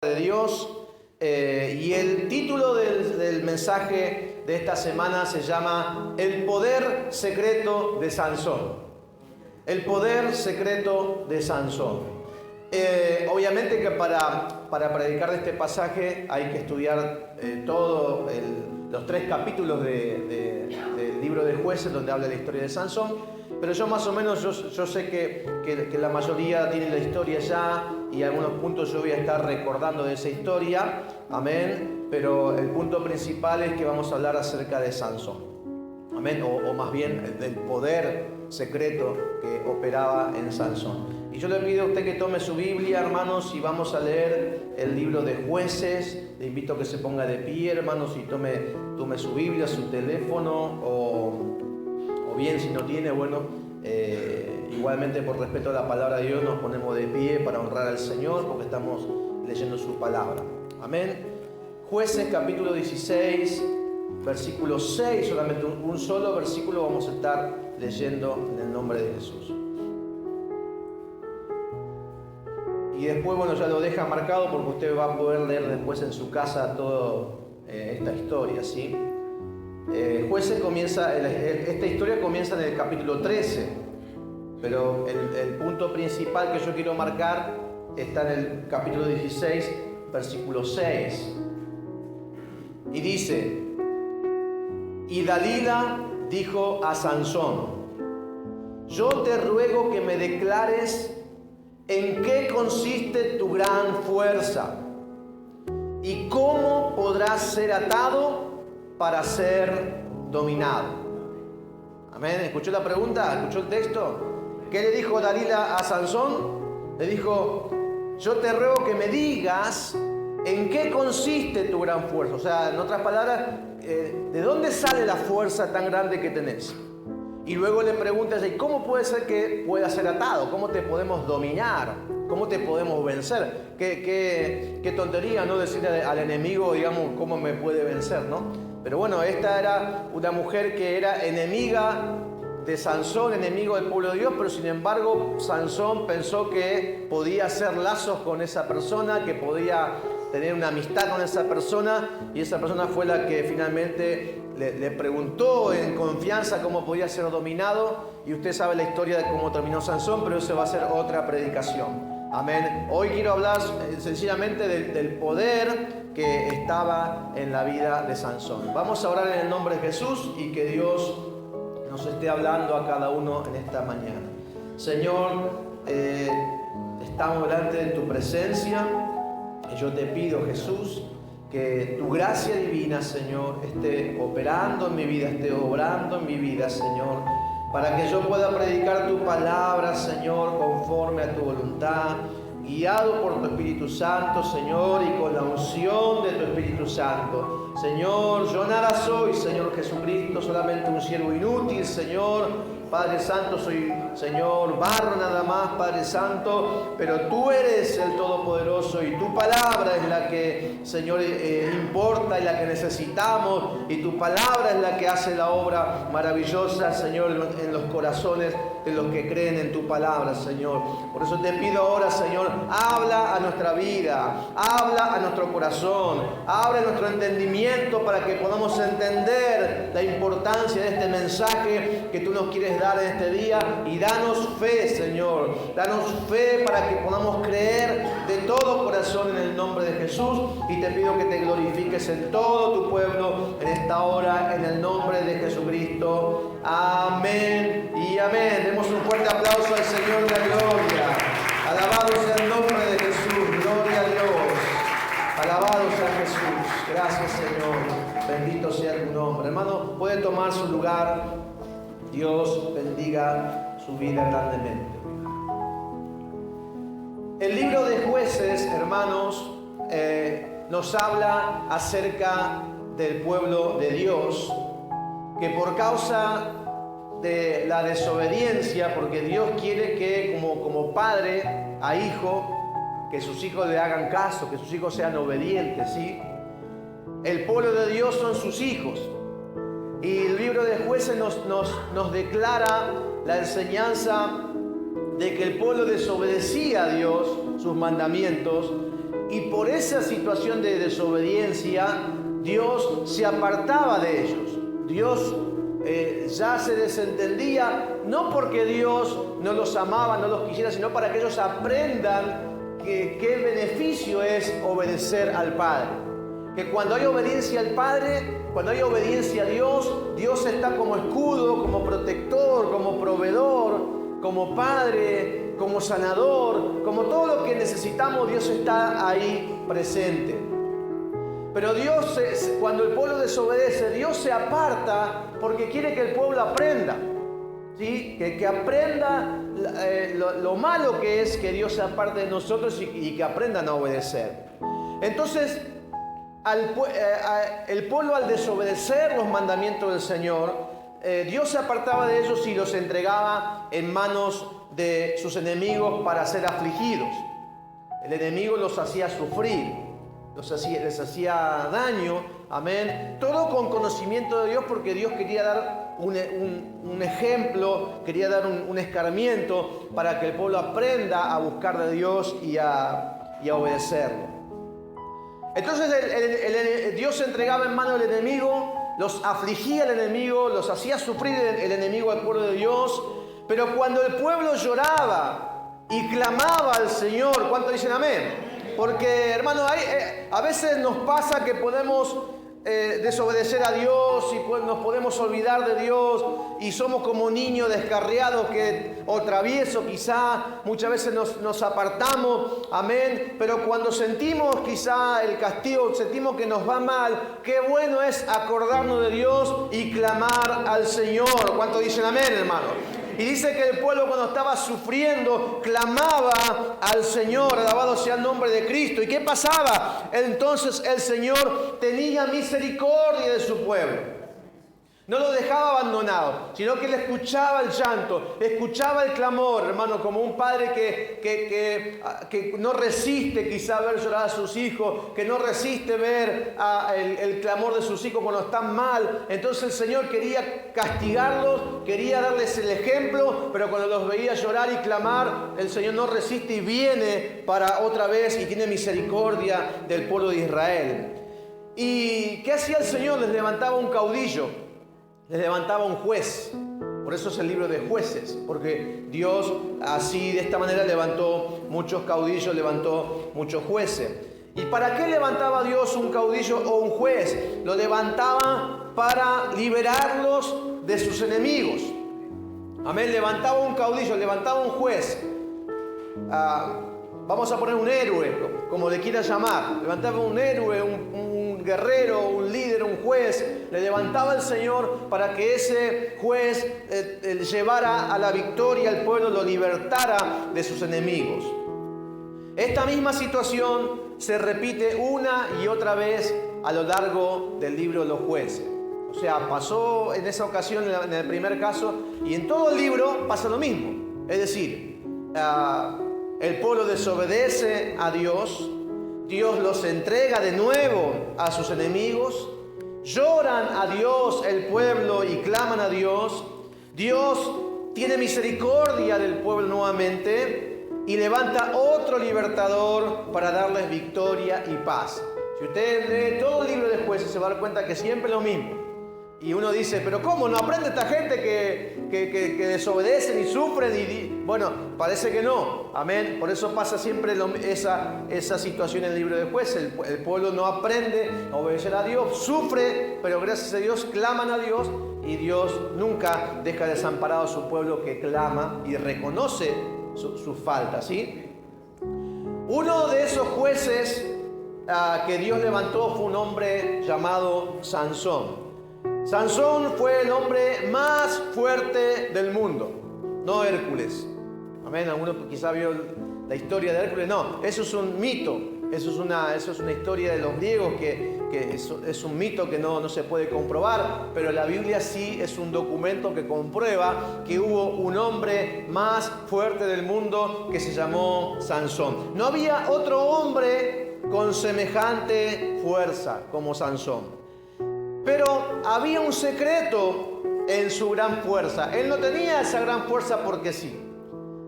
de Dios, y el título del mensaje de esta semana se llama El poder secreto de Sansón. El poder secreto de Sansón. Obviamente que para predicar de este pasaje hay que estudiar todos los 3 capítulos del libro de Jueces, donde habla la historia de Sansón. Pero yo más o menos, yo sé que la mayoría tiene la historia ya, y algunos puntos yo voy a estar recordando de esa historia, amén, pero el punto principal es que vamos a hablar acerca de Sansón, amén, o más bien del poder secreto que operaba en Sansón. Y yo le pido a usted que tome su Biblia, hermanos, y vamos a leer el libro de Jueces. Le invito a que se ponga de pie, hermanos, y tome su Biblia, su teléfono, o bien, si no tiene, bueno, igualmente por respeto a la palabra de Dios nos ponemos de pie para honrar al Señor, porque estamos leyendo su palabra. Amén. Jueces capítulo 16, versículo 6, solamente un solo versículo vamos a estar leyendo en el nombre de Jesús. Y después, bueno, ya lo deja marcado porque usted va a poder leer después en su casa toda esta historia, ¿sí? Jueces comienza, esta historia comienza en el capítulo 13, pero el punto principal que yo quiero marcar está en el capítulo 16, versículo 6. Y dice: Y Dalila dijo a Sansón: yo te ruego que me declares en qué consiste tu gran fuerza y cómo podrás ser atado para ser dominado. Amén. ¿Escuchó la pregunta? ¿Escuchó el texto? ¿Qué le dijo Dalila a Sansón? Le dijo: yo te ruego que me digas en qué consiste tu gran fuerza. O sea, en otras palabras, ¿de dónde sale la fuerza tan grande que tenés? Y luego le pregunta: ¿y cómo puede ser que pueda ser atado? ¿Cómo te podemos dominar? ¿Cómo te podemos vencer? Qué tontería, ¿no? Decirle al enemigo, digamos, cómo me puede vencer, ¿no? Pero bueno, esta era una mujer que era enemiga de Sansón, enemigo del pueblo de Dios, pero sin embargo Sansón pensó que podía hacer lazos con esa persona, que podía tener una amistad con esa persona, y esa persona fue la que finalmente le preguntó en confianza cómo podía ser dominado, y usted sabe la historia de cómo terminó Sansón, pero eso va a ser otra predicación. Amén. Hoy quiero hablar sencillamente del poder que estaba en la vida de Sansón. Vamos a orar en el nombre de Jesús y que Dios nos esté hablando a cada uno en esta mañana. Señor, estamos delante de tu presencia y yo te pido, Jesús, que tu gracia divina, Señor, esté operando en mi vida, esté obrando en mi vida, Señor, para que yo pueda predicar tu palabra, Señor, conforme a tu voluntad, guiado por tu Espíritu Santo, Señor, y con la unción de tu Espíritu Santo. Señor, yo nada soy, Señor Jesucristo, solamente un siervo inútil, Señor. Padre Santo, soy, Señor, barro nada más, Padre Santo, pero tú eres el Todopoderoso y tu palabra es la que, Señor, importa y la que necesitamos, y tu palabra es la que hace la obra maravillosa, Señor, en los corazones de los que creen en tu palabra, Señor. Por eso te pido ahora, Señor, habla a nuestra vida, habla a nuestro corazón, abre nuestro entendimiento para que podamos entender la importancia de este mensaje que tú nos quieres dar en este día, y danos fe, Señor, danos fe para que podamos creer de todo corazón en el nombre de Jesús, y te pido que te glorifiques en todo tu pueblo en esta hora, en el nombre de Jesucristo. Amén y amén. Demos un fuerte aplauso al Señor de la gloria. Alabado sea el nombre de Jesús, gloria a Dios. Alabado sea Jesús. Gracias, Señor. Bendito sea tu nombre. Hermano, puede tomar su lugar. Dios bendiga su vida grandemente. El libro de Jueces, hermanos, nos habla acerca del pueblo de Dios, que por causa de la desobediencia, porque Dios quiere que como padre a hijo, que sus hijos le hagan caso, que sus hijos sean obedientes, ¿sí? El pueblo de Dios son sus hijos. Y el libro de Jueces nos declara la enseñanza de que el pueblo desobedecía a Dios, sus mandamientos, y por esa situación de desobediencia, Dios se apartaba de ellos. Dios ya se desentendía, no porque Dios no los amaba, no los quisiera, sino para que ellos aprendan qué beneficio es obedecer al Padre. Que cuando hay obediencia al Padre, cuando hay obediencia a Dios, Dios está como escudo, como protector, como proveedor, como Padre, como sanador, como todo lo que necesitamos, Dios está ahí presente. Pero Dios, cuando el pueblo desobedece, Dios se aparta porque quiere que el pueblo aprenda, ¿sí? Que aprenda lo malo que es que Dios se aparte de nosotros y que aprendan a obedecer. Entonces, el pueblo al desobedecer los mandamientos del Señor, Dios se apartaba de ellos y los entregaba en manos de sus enemigos para ser afligidos. El enemigo los hacía sufrir. Les hacía daño, amén. Todo con conocimiento de Dios, porque Dios quería dar un ejemplo, quería dar un escarmiento para que el pueblo aprenda a buscar de Dios y a obedecerlo. Entonces Dios se entregaba en manos del enemigo, los afligía el enemigo, los hacía sufrir el enemigo al pueblo de Dios. Pero cuando el pueblo lloraba y clamaba al Señor, ¿cuántos dicen amén? Porque, hermano, a veces nos pasa que podemos desobedecer a Dios y nos podemos olvidar de Dios y somos como niños descarriados o traviesos quizá. Muchas veces nos apartamos, amén. Pero cuando sentimos quizá el castigo, sentimos que nos va mal, qué bueno es acordarnos de Dios y clamar al Señor. ¿Cuántos dicen amén, hermano? Y dice que el pueblo, cuando estaba sufriendo, clamaba al Señor, alabado sea el nombre de Cristo. ¿Y qué pasaba? Entonces el Señor tenía misericordia de su pueblo. No lo dejaba abandonado, sino que le escuchaba el llanto, escuchaba el clamor, hermano, como un padre que no resiste quizá ver llorar a sus hijos, que no resiste ver el clamor de sus hijos cuando están mal. Entonces el Señor quería castigarlos, quería darles el ejemplo, pero cuando los veía llorar y clamar, el Señor no resiste y viene para otra vez y tiene misericordia del pueblo de Israel. ¿Y qué hacía el Señor? Les levantaba un caudillo. Les levantaba un juez. Por eso es el libro de Jueces, porque Dios así, de esta manera, levantó muchos caudillos, levantó muchos jueces. ¿Y para qué levantaba Dios un caudillo o un juez? Lo levantaba para liberarlos de sus enemigos. Amén. Levantaba un caudillo, levantaba un juez. Vamos a poner un héroe, como le quiera llamar. Levantaba un héroe, un guerrero, un líder, un juez. Le levantaba el Señor para que ese juez llevara a la victoria al pueblo, lo libertara de sus enemigos. Esta misma situación se repite una y otra vez a lo largo del libro de los jueces. O sea, pasó en esa ocasión en el primer caso, y en todo el libro pasa lo mismo. Es decir, el pueblo desobedece a Dios, Dios los entrega de nuevo a sus enemigos, lloran a Dios el pueblo y claman a Dios. Dios tiene misericordia del pueblo nuevamente y levanta otro libertador para darles victoria y paz. Si usted lee todo el libro de Jueces, se va a dar cuenta que siempre es lo mismo. Y uno dice, pero ¿cómo? ¿No aprende esta gente que desobedecen y sufren? Bueno, parece que no. Amén. Por eso pasa siempre esa situación en el libro de Jueces. El pueblo no aprende a obedecer a Dios, sufre, pero gracias a Dios claman a Dios. Y Dios nunca deja desamparado a su pueblo que clama y reconoce sus faltas, ¿sí? Uno de esos jueces que Dios levantó fue un hombre llamado Sansón. Sansón fue el hombre más fuerte del mundo, no Hércules. Amén. Alguno quizá vio la historia de Hércules. No, eso es un mito. Eso es una historia de los griegos que es un mito que no se puede comprobar, pero la Biblia sí es un documento que comprueba que hubo un hombre más fuerte del mundo que se llamó Sansón. No había otro hombre con semejante fuerza como Sansón. Pero había un secreto en su gran fuerza. Él no tenía esa gran fuerza porque sí.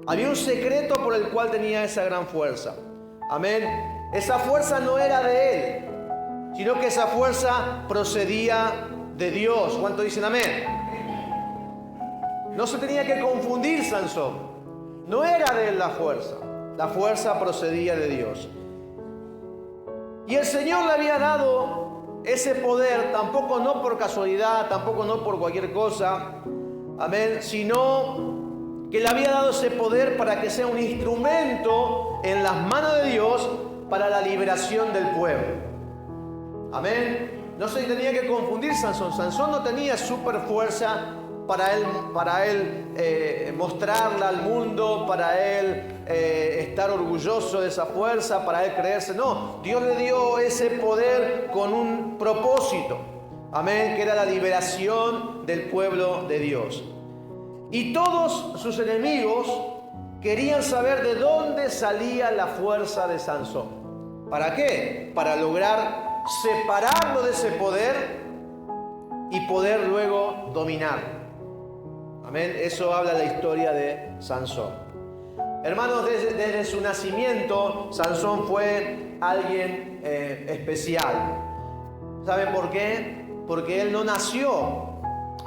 Había un secreto por el cual tenía esa gran fuerza. Amén. Esa fuerza no era de él, sino que esa fuerza procedía de Dios. ¿Cuántos dicen amén? No se tenía que confundir Sansón. No era de él la fuerza procedía de Dios. Y el Señor le había dado ese poder, tampoco no por casualidad, tampoco no por cualquier cosa, amén, sino que le había dado ese poder para que sea un instrumento en las manos de Dios para la liberación del pueblo. Amén. No se tenía que confundir Sansón. Sansón no tenía super fuerza para él mostrarla al mundo, para él estar orgulloso de esa fuerza, para él creerse. No, Dios le dio ese poder con un propósito. Amén, que era la liberación del pueblo de Dios. Y todos sus enemigos querían saber de dónde salía la fuerza de Sansón. ¿Para qué? Para lograr separarlo de ese poder y poder luego dominar. Amén. Eso habla la historia de Sansón. Hermanos, desde su nacimiento, Sansón fue alguien especial. ¿Saben por qué? Porque él no nació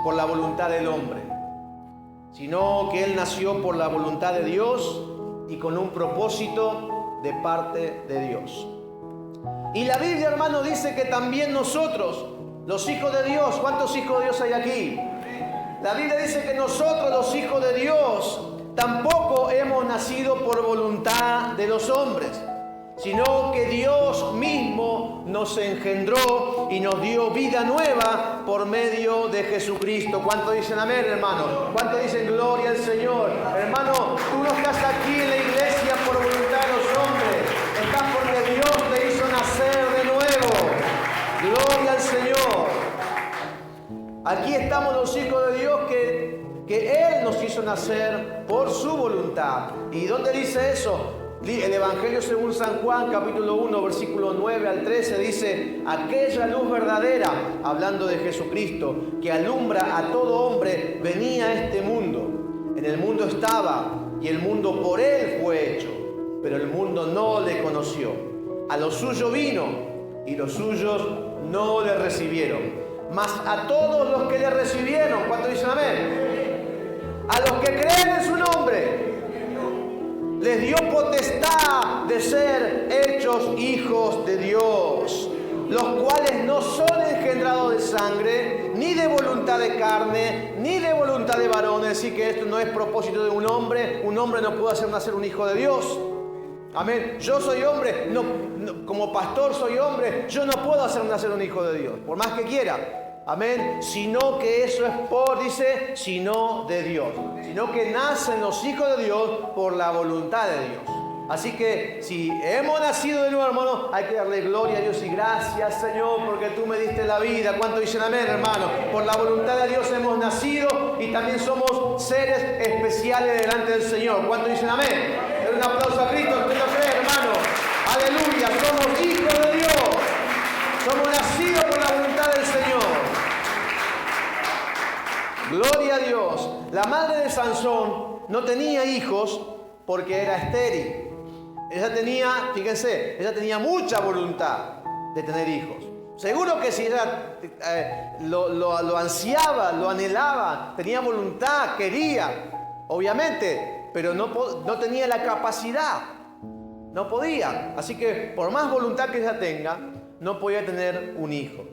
por la voluntad del hombre, sino que él nació por la voluntad de Dios y con un propósito de parte de Dios. Y la Biblia, hermano, dice que también nosotros, los hijos de Dios, ¿cuántos hijos de Dios hay aquí? La Biblia dice que nosotros, los hijos de Dios, tampoco hemos nacido por voluntad de los hombres, sino que Dios mismo nos engendró y nos dio vida nueva por medio de Jesucristo. ¿Cuántos dicen amén, hermano? ¿Cuántos dicen gloria al Señor? Hermano, tú no estás aquí en la iglesia por voluntad de los hombres, estás porque Dios te hizo nacer de nuevo. Gloria al Señor. Aquí estamos los hijos de Dios que Él nos hizo nacer por su voluntad. ¿Y dónde dice eso? El Evangelio según San Juan, capítulo 1, versículo 9 al 13, dice: aquella luz verdadera, hablando de Jesucristo, que alumbra a todo hombre, venía a este mundo. En el mundo estaba, y el mundo por Él fue hecho, pero el mundo no le conoció. A lo suyo vino, y los suyos no le recibieron. Mas a todos los que le recibieron, ¿cuántos dicen amén? A los que creen en su nombre, les dio potestad de ser hechos hijos de Dios, los cuales no son engendrados de sangre, ni de voluntad de carne, ni de voluntad de varón. Así que esto no es propósito de un hombre no puede hacer nacer un hijo de Dios. Amén. Yo soy hombre, como pastor soy hombre, yo no puedo hacer nacer un hijo de Dios, por más que quiera. Amén. Sino que eso es sino de Dios. Sino que nacen los hijos de Dios por la voluntad de Dios. Así que si hemos nacido de nuevo, hermano, hay que darle gloria a Dios y gracias, Señor, porque tú me diste la vida. ¿Cuánto dicen amén, hermano? Por la voluntad de Dios hemos nacido y también somos seres especiales delante del Señor. ¿Cuánto dicen amén? Den un aplauso a Cristo, usted lo cree, hermano. Aleluya, somos hijos de Dios. Somos nacidos por la voluntad del Señor. Gloria a Dios. La madre de Sansón no tenía hijos porque era estéril. Ella tenía mucha voluntad de tener hijos. Seguro que si ella lo ansiaba, lo anhelaba, tenía voluntad, quería, obviamente, pero no tenía la capacidad, no podía. Así que por más voluntad que ella tenga, no podía tener un hijo.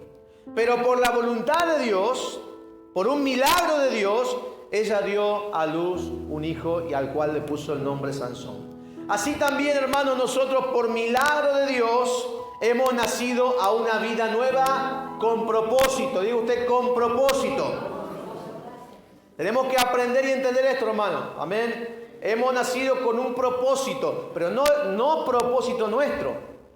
Pero por la voluntad de Dios, por un milagro de Dios, ella dio a luz un hijo y al cual le puso el nombre Sansón. Así también, hermanos, nosotros por milagro de Dios hemos nacido a una vida nueva con propósito. Diga usted, con propósito. Tenemos que aprender y entender esto, hermano. Amén. Hemos nacido con un propósito, pero no propósito nuestro,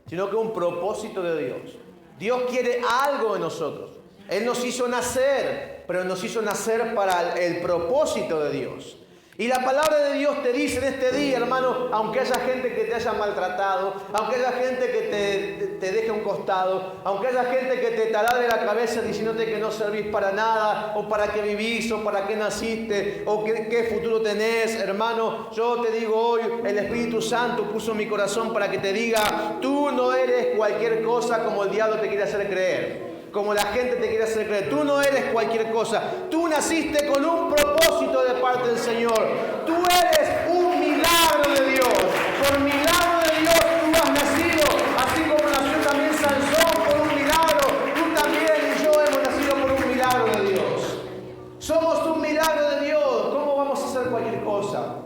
sino que un propósito de Dios. Dios quiere algo de nosotros. Él nos hizo nacer, pero nos hizo nacer para el propósito de Dios. Y la palabra de Dios te dice en este día, hermano, aunque haya gente que te haya maltratado, aunque haya gente que te deje a un costado, aunque haya gente que te taladre la cabeza diciéndote que no servís para nada, o para qué vivís, o para qué naciste, o qué futuro tenés, hermano, yo te digo hoy, el Espíritu Santo puso en mi corazón para que te diga, tú no eres cualquier cosa como el diablo te quiere hacer creer. Como la gente te quiere hacer creer. Tú no eres cualquier cosa. Tú naciste con un propósito de parte del Señor. Tú eres un milagro de Dios. Por milagro de Dios tú has nacido. Así como nació también Sansón por un milagro. Tú también y yo hemos nacido por un milagro de Dios. Somos un milagro de Dios. ¿Cómo vamos a hacer cualquier cosa?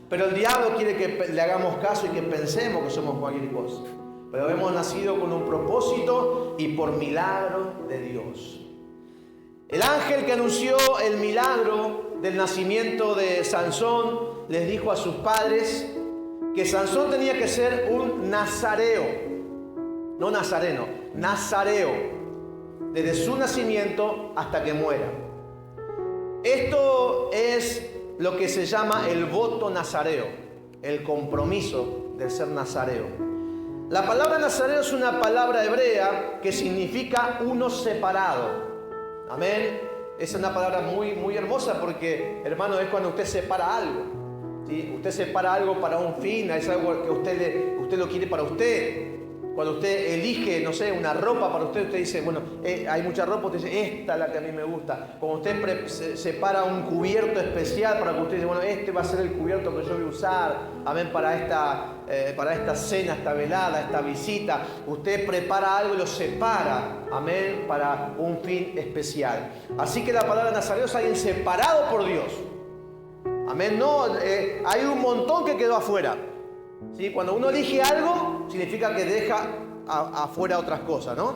Pero el diablo quiere que le hagamos caso y que pensemos que somos cualquier cosa. Pero hemos nacido con un propósito y por milagro de Dios. El ángel que anunció el milagro del nacimiento de Sansón les dijo a sus padres que Sansón tenía que ser un nazareo. No nazareno, nazareo. Desde su nacimiento hasta que muera. Esto es lo que se llama el voto nazareo. El compromiso de ser nazareo. La palabra nazareo es una palabra hebrea que significa uno separado. Amén. Es una palabra muy, muy hermosa porque, hermano, es cuando usted separa algo. ¿Sí? Usted separa algo para un fin, es algo que usted lo quiere para usted. Cuando usted elige, no sé, una ropa para usted, usted dice, bueno, hay mucha ropa, usted dice, esta es la que a mí me gusta. Cuando usted separa un cubierto especial para que usted dice, bueno, este va a ser el cubierto que yo voy a usar, amén, para esta cena, esta velada, esta visita. Usted prepara algo y lo separa, amén, para un fin especial. Así que la palabra nazareo es alguien separado por Dios. Amén, no, hay un montón que quedó afuera. ¿Sí? Cuando uno elige algo, significa que deja afuera otras cosas, ¿no?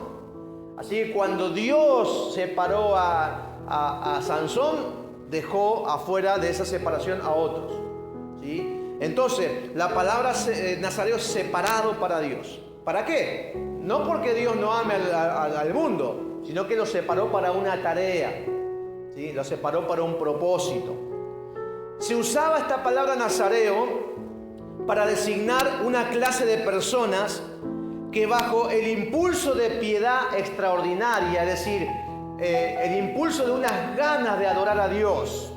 Así que cuando Dios separó a Sansón, dejó afuera de esa separación a otros. ¿Sí? Entonces, la palabra nazareo es separado para Dios. ¿Para qué? No porque Dios no ame al mundo, sino que lo separó para una tarea. ¿Sí? Lo separó para un propósito. Se usaba esta palabra nazareo para designar una clase de personas que bajo el impulso de piedad extraordinaria, es decir, el impulso de unas ganas de adorar a Dios.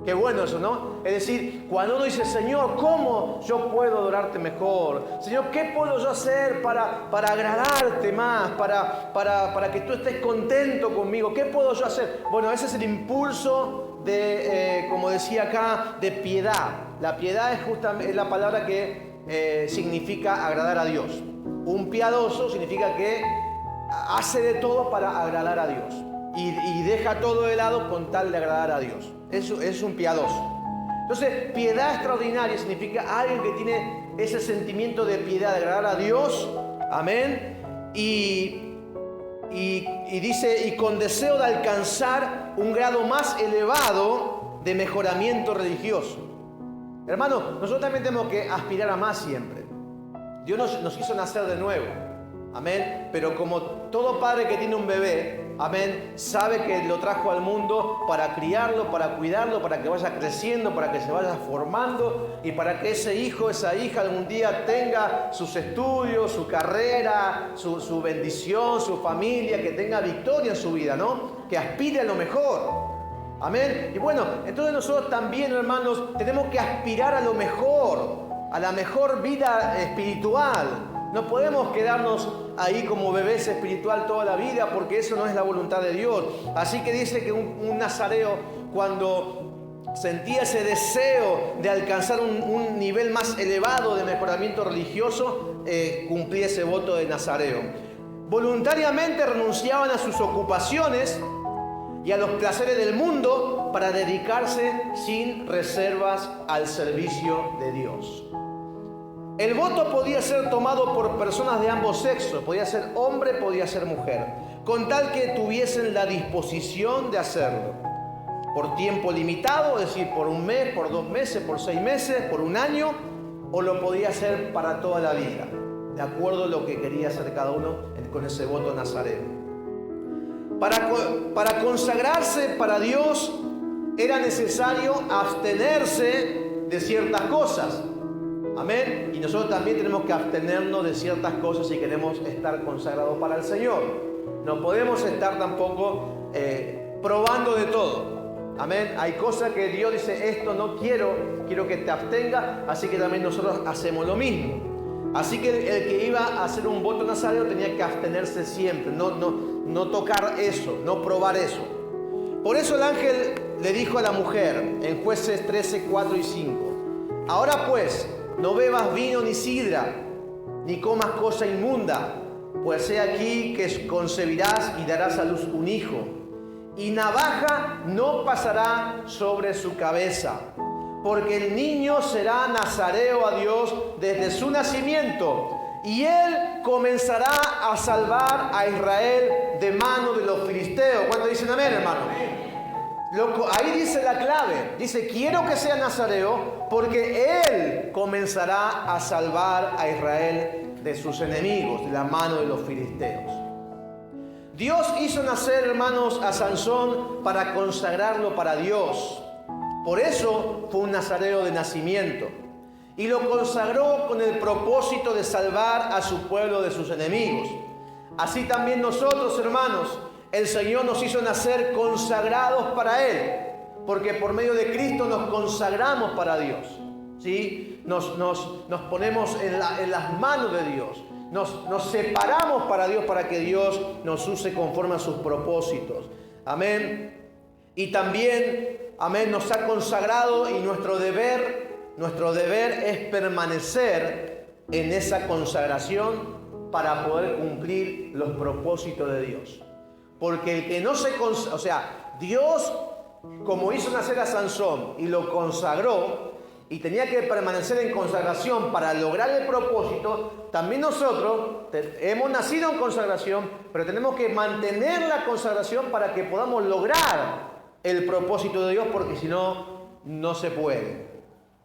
Qué bueno eso, ¿no? Es decir, cuando uno dice, Señor, ¿cómo yo puedo adorarte mejor? Señor, ¿qué puedo yo hacer para agradarte más? Para que tú estés contento conmigo. ¿Qué puedo yo hacer? Bueno, ese es el impulso de, como decía acá, de piedad. La piedad es justamente la palabra que significa agradar a Dios. Un piadoso significa que hace de todo para agradar a Dios. Y deja todo de lado con tal de agradar a Dios. Eso es un piadoso. Entonces, piedad extraordinaria significa alguien que tiene ese sentimiento de piedad, de agradar a Dios. Amén. Y dice, y con deseo de alcanzar un grado más elevado de mejoramiento religioso. Hermano, nosotros también tenemos que aspirar a más siempre. Dios nos hizo nacer de nuevo. Amén. Pero como todo padre que tiene un bebé, amén, sabe que lo trajo al mundo para criarlo, para cuidarlo, para que vaya creciendo, para que se vaya formando y para que ese hijo, esa hija algún día tenga sus estudios, su carrera, su bendición, su familia, que tenga victoria en su vida, ¿no? Que aspire a lo mejor. Amén. Y bueno, entonces nosotros también, hermanos, tenemos que aspirar a lo mejor, a la mejor vida espiritual. No podemos quedarnos ahí como bebés espiritual toda la vida porque eso no es la voluntad de Dios. Así que dice que un nazareo, cuando sentía ese deseo de alcanzar un nivel más elevado de mejoramiento religioso, cumplía ese voto de nazareo. Voluntariamente renunciaban a sus ocupaciones y a los placeres del mundo para dedicarse sin reservas al servicio de Dios. El voto podía ser tomado por personas de ambos sexos, podía ser hombre, podía ser mujer, con tal que tuviesen la disposición de hacerlo. Por tiempo limitado, es decir, por un mes, por 2 meses, por 6 meses, por un año, o lo podía hacer para toda la vida, de acuerdo a lo que quería hacer cada uno con ese voto nazareo. Para consagrarse para Dios era necesario abstenerse de ciertas cosas. Amén. Y nosotros también tenemos que abstenernos de ciertas cosas si queremos estar consagrados para el Señor. No podemos estar tampoco probando de todo. Amén. Hay cosas que Dios dice, esto no quiero que te abstenga, así que también nosotros hacemos lo mismo. Así que el que iba a hacer un voto nazareo tenía que abstenerse siempre, no tocar eso, no probar eso. Por eso el ángel le dijo a la mujer en Jueces 13, 4 y 5, ahora pues, no bebas vino ni sidra, ni comas cosa inmunda, pues he aquí que concebirás y darás a luz un hijo, y navaja no pasará sobre su cabeza, porque el niño será nazareo a Dios desde su nacimiento, y él comenzará a salvar a Israel de mano de los filisteos. ¿Cuántos dicen amén, hermano? Ahí dice la clave, dice, quiero que sea nazareo porque él comenzará a salvar a Israel de sus enemigos, de la mano de los filisteos. Dios hizo nacer, hermanos, a Sansón para consagrarlo para Dios. Por eso fue un nazareo de nacimiento. Y lo consagró con el propósito de salvar a su pueblo de sus enemigos. Así también nosotros, hermanos, el Señor nos hizo nacer consagrados para Él. Porque por medio de Cristo nos consagramos para Dios. ¿Sí? Nos ponemos en las manos de Dios. Nos separamos para Dios, para que Dios nos use conforme a sus propósitos. Amén. Y también, amén, nos ha consagrado, y nuestro deber es permanecer en esa consagración para poder cumplir los propósitos de Dios. Porque el que no se consagra, Dios, como hizo nacer a Sansón y lo consagró, y tenía que permanecer en consagración para lograr el propósito, también nosotros hemos nacido en consagración, pero tenemos que mantener la consagración para que podamos lograr el propósito de Dios, porque si no, no se puede.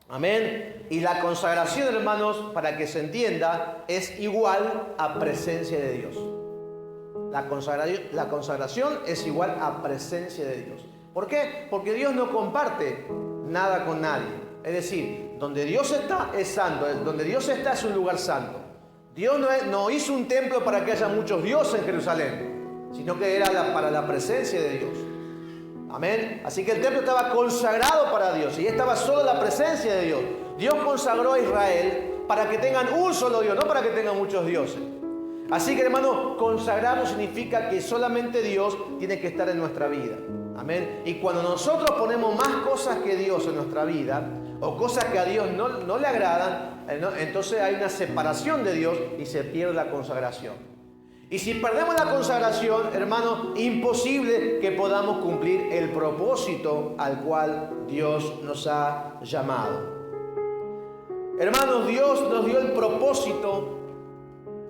Amén. Y la consagración, hermanos, para que se entienda, es igual a presencia de Dios. La consagración es igual a presencia de Dios. ¿Por qué? Porque Dios no comparte nada con nadie. Es decir, donde Dios está es santo, donde Dios está es un lugar santo. Dios no hizo un templo para que haya muchos dioses en Jerusalén, sino que era para la presencia de Dios. Amén. Así que el templo estaba consagrado para Dios y estaba solo la presencia de Dios. Dios consagró a Israel para que tengan un solo Dios, no para que tengan muchos dioses. Así que, hermano, consagrarnos significa que solamente Dios tiene que estar en nuestra vida. Amén. Y cuando nosotros ponemos más cosas que Dios en nuestra vida, o cosas que a Dios no le agradan, entonces hay una separación de Dios y se pierde la consagración. Y si perdemos la consagración, hermano, imposible que podamos cumplir el propósito al cual Dios nos ha llamado. Hermanos, Dios nos dio el propósito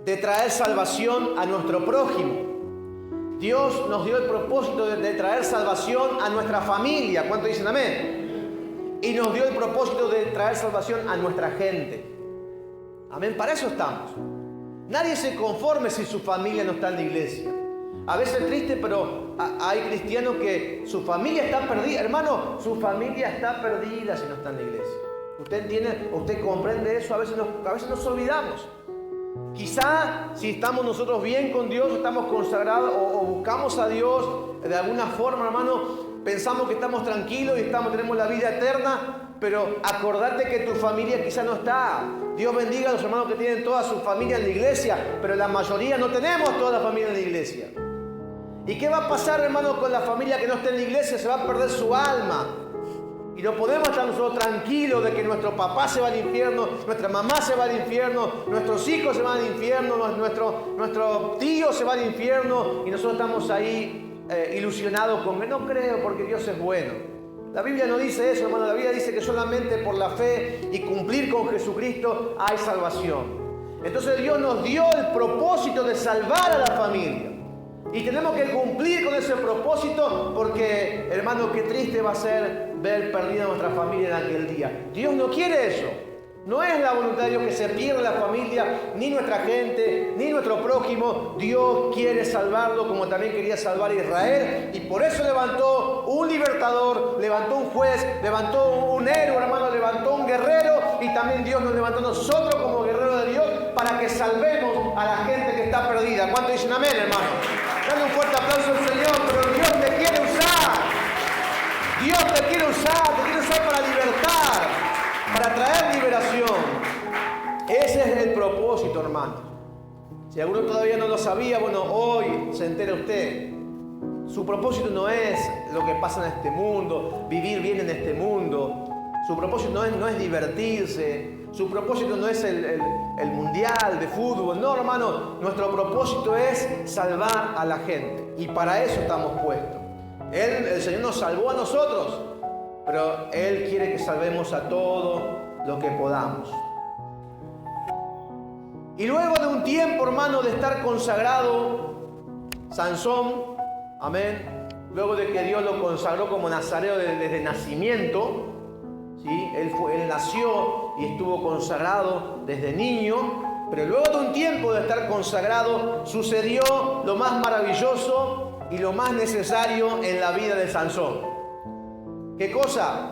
de traer salvación a nuestro prójimo. Dios nos dio el propósito de traer salvación a nuestra familia. ¿Cuántos dicen amén? Y nos dio el propósito de traer salvación a nuestra gente. Amén, para eso estamos. Nadie se conforme si su familia no está en la iglesia. A veces es triste, pero hay cristianos que su familia está perdida. Hermano, su familia está perdida si no está en la iglesia. Usted entiende, usted comprende eso. A veces nos olvidamos. Quizá si estamos nosotros bien con Dios, estamos consagrados o buscamos a Dios de alguna forma, hermano, pensamos que estamos tranquilos y tenemos la vida eterna, pero acordate que tu familia quizá no está. Dios bendiga a los hermanos que tienen toda su familia en la iglesia, pero la mayoría no tenemos toda la familia en la iglesia. ¿Y qué va a pasar, hermano, con la familia que no está en la iglesia? Se va a perder su alma. Y no podemos estar nosotros tranquilos de que nuestro papá se va al infierno, nuestra mamá se va al infierno, nuestros hijos se van al infierno, nuestro tío se va al infierno, y nosotros estamos ahí ilusionados con que no creo porque Dios es bueno. La Biblia no dice eso, hermano. La Biblia dice que solamente por la fe y cumplir con Jesucristo hay salvación. Entonces Dios nos dio el propósito de salvar a la familia. Y tenemos que cumplir con ese propósito porque, hermano, qué triste va a ser ver perdida nuestra familia en aquel día. Dios no quiere eso. No es la voluntad de Dios que se pierda la familia, ni nuestra gente, ni nuestro prójimo. Dios quiere salvarlo como también quería salvar a Israel. Y por eso levantó un libertador, levantó un juez, levantó un héroe, hermano, levantó un guerrero. Y también Dios nos levantó a nosotros como guerreros de Dios para que salvemos a la gente que está perdida. ¿Cuántos dicen amén, hermano? Dale un fuerte aplauso al Señor, pero Dios te quiere usar. Dios te quiere usar para libertar, para traer liberación. Ese es el propósito, hermano. Si alguno todavía no lo sabía, bueno, hoy se entera usted. Su propósito no es lo que pasa en este mundo, vivir bien en este mundo. Su propósito no es divertirse. Su propósito no es el mundial de fútbol. No, hermano, nuestro propósito es salvar a la gente. Y para eso estamos puestos. El Señor nos salvó a nosotros, pero Él quiere que salvemos a todo lo que podamos. Y luego de un tiempo, hermano, de estar consagrado, Sansón, amén, luego de que Dios lo consagró como nazareo desde nacimiento, ¿sí? Él nació y estuvo consagrado desde niño, pero luego de un tiempo de estar consagrado, sucedió lo más maravilloso y lo más necesario en la vida de Sansón. ¿Qué cosa?